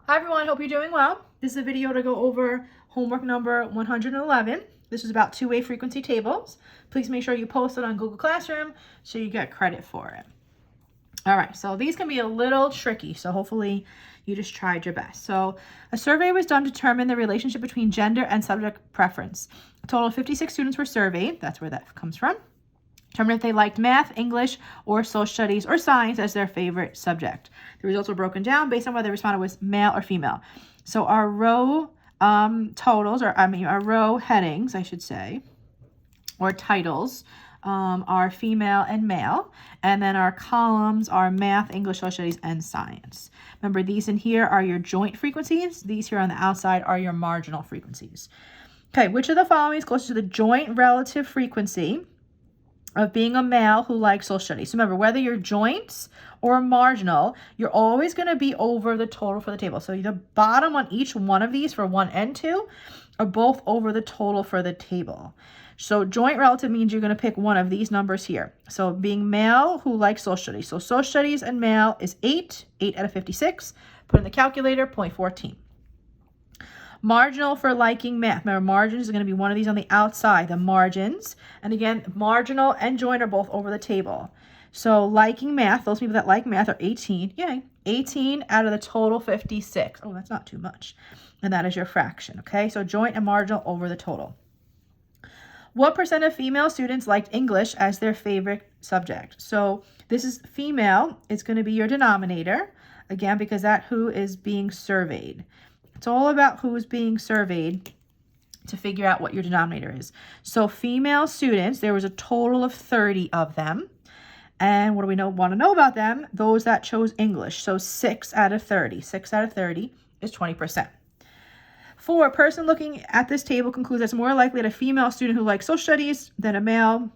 Hi everyone, hope you're doing well. This is a video to go over homework number 111. This is about two-way frequency tables. Please make sure you post it on Google Classroom so you get credit for it. All right, so these can be a little tricky, so hopefully you just tried your best. So a survey was done to determine the relationship between gender and subject preference. A total of 56 students were surveyed. That's where that comes from. Determine if they liked math, English, or social studies or science as their favorite subject. The results were broken down based on whether the respondent was male or female. So our row our row headings, I should say, or titles, are female and male. And then our columns are math, English, social studies, and science. Remember, these in here are your joint frequencies. These here on the outside are your marginal frequencies. Okay, which of the following is closest to the joint relative frequency of being a male who likes social studies? So remember, whether you're joints or marginal, you're always going to be over the total for the table. So the bottom on each one of these for 1 and 2 are both over the total for the table. So joint relative means you're going to pick one of these numbers here. So being male who likes social studies. So social studies and male is 8 out of 56. Put in the calculator, 0.14. Marginal for liking math. Remember, margins is going to be one of these on the outside, the margins. And again, marginal and joint are both over the table. So liking math, those people that like math are 18. Yay. 18 out of the total 56. Oh, that's not too much. And that is your fraction, okay? So joint and marginal over the total. What percent of female students liked English as their favorite subject? So this is female. It's going to be your denominator, again, because that's who is being surveyed. It's all about who's being surveyed to figure out what your denominator is. So female students, there was a total of 30 of them. And what do we want to know about them? Those that chose English. So 6 out of 30. 6 out of 30 is 20%. 4, a person looking at this table concludes that it's more likely that a female student who likes social studies than a male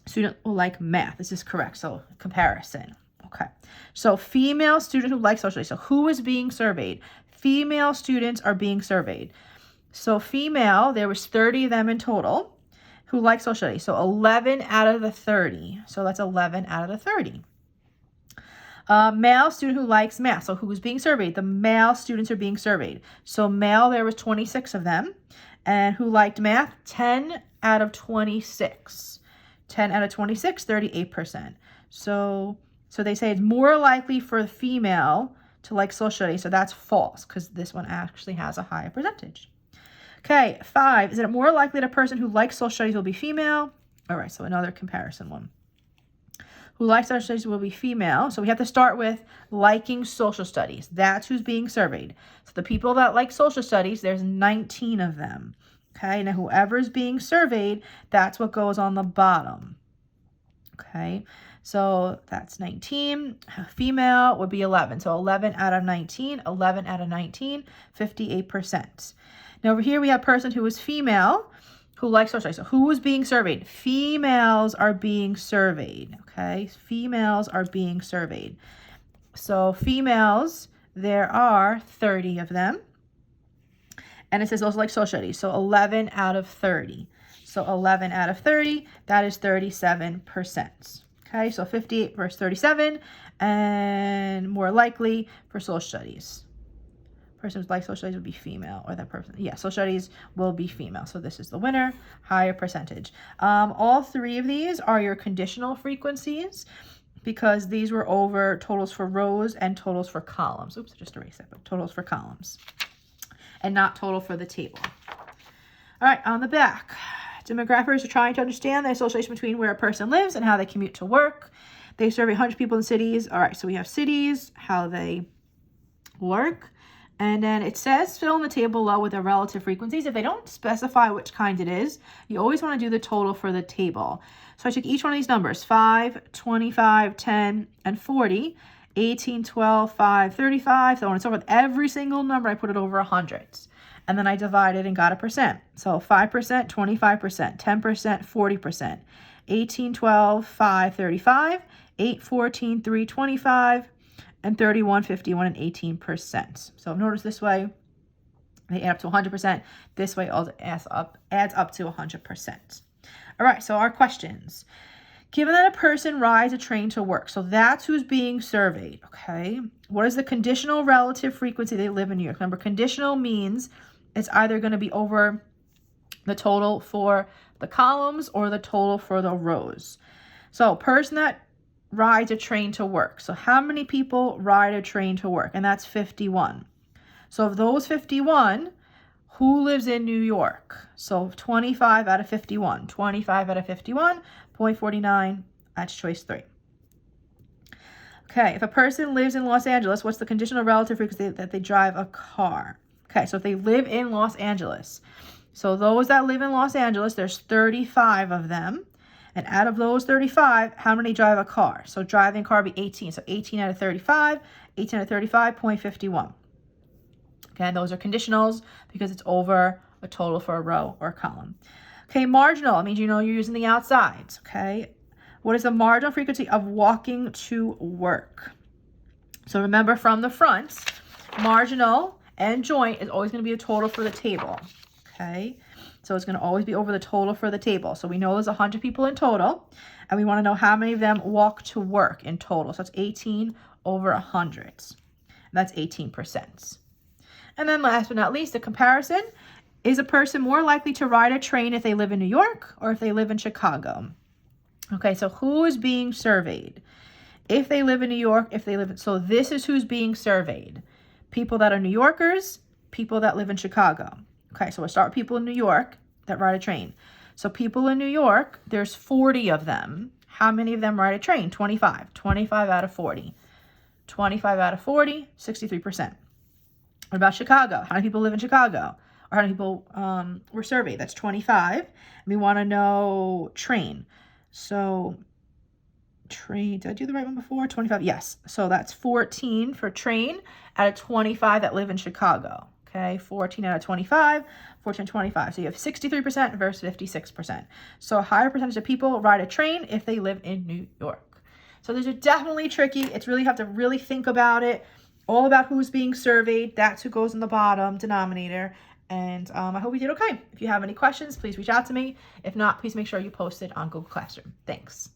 student will like math. This is correct. So comparison. Okay. So female student who likes social studies. So who is being surveyed? Female students are being surveyed. So female, there was 30 of them in total who like social studies. So 11 out of the 30. So that's 11 out of the 30. Male student who likes math. So who is being surveyed? The male students are being surveyed. So male, there was 26 of them. And who liked math? 10 out of 26. 10 out of 26, 38%. So they say it's more likely for the female to like social studies. So that's false because this one actually has a higher percentage. Okay, 5. Is it more likely that a person who likes social studies will be female? All right, so another comparison one. Who likes social studies will be female. So we have to start with liking social studies. That's who's being surveyed. So the people that like social studies, there's 19 of them. Okay, now whoever's being surveyed, that's what goes on the bottom. Okay, so that's 19. Female would be 11. So 11 out of 19, 11 out of 19, 58%. Now over here we have a person who is female who likes social studies. So who is being surveyed? Females are being surveyed, okay? Females are being surveyed. So females, there are 30 of them. And it says also like social studies. So 11 out of 30. So 11 out of 30, that is 37%. Okay, so 58 versus 37, and more likely for social studies. Person who likes social studies would be female, or that person, yeah, social studies will be female. So this is the winner, higher percentage. All 3 of these are your conditional frequencies because these were over totals for rows and totals for columns. Oops, I just erased that, but totals for columns and not total for the table. All right, on the back, demographers are trying to understand the association between where a person lives and how they commute to work. They survey 100 people in cities. All right, so we have cities, how they work. And then it says fill in the table below with the relative frequencies. If they don't specify which kind it is, you always want to do the total for the table. So I took each one of these numbers, 5, 25, 10, and 40, 18, 12, 5, 35, so on and so forth. Every single number, I put it over hundreds. And then I divided and got a percent. So 5%, 25%, 10%, 40%, 18, 12, 5, 35, 8, 14, 3, 25, and 31, 51, and 18%. So notice this way, they add up to 100%. This way also adds up to 100%. All right, so our questions. Given that a person rides a train to work, so that's who's being surveyed, okay? What is the conditional relative frequency they live in New York? Remember, conditional means it's either going to be over the total for the columns or the total for the rows. So, person that rides a train to work. So, how many people ride a train to work? And that's 51. So, of those 51, who lives in New York? So 25 out of 51. 25 out of 51, 0.49, that's choice 3. Okay, if a person lives in Los Angeles, what's the conditional relative frequency that they drive a car? Okay, so if they live in Los Angeles, so those that live in Los Angeles, there's 35 of them. And out of those 35, how many drive a car? So driving car would be 18. So 18 out of 35, 18 out of 35, 0.51. Okay, those are conditionals because it's over a total for a row or a column. Okay, marginal, it means you know you're using the outsides, okay? What is the marginal frequency of walking to work? So remember from the front, marginal and joint is always going to be a total for the table, okay? So it's going to always be over the total for the table. So we know there's 100 people in total, and we want to know how many of them walk to work in total. So it's 18 over 100. That's 18%. And then last but not least, the comparison. Is a person more likely to ride a train if they live in New York or if they live in Chicago? Okay, so who is being surveyed? If they live in New York, if they live in, so this is who's being surveyed. People that are New Yorkers, people that live in Chicago. Okay, so we'll start with people in New York that ride a train. So people in New York, there's 40 of them. How many of them ride a train? 25. 25 out of 40. 25 out of 40, 63%. What about Chicago? How many people live in Chicago? Or how many people were surveyed? That's 25. And we want to know train. So train, did I do the right one before? 25, yes. So that's 14 for train out of 25 that live in Chicago. Okay, 14 out of 25, 14 out of 25. So you have 63% versus 56%. So a higher percentage of people ride a train if they live in New York. So these are definitely tricky. It's really, you have to really think about it. All about who's being surveyed. That's who goes in the bottom denominator. And I hope you did okay. If you have any questions, please reach out to me. If not, please make sure you post it on Google Classroom. Thanks.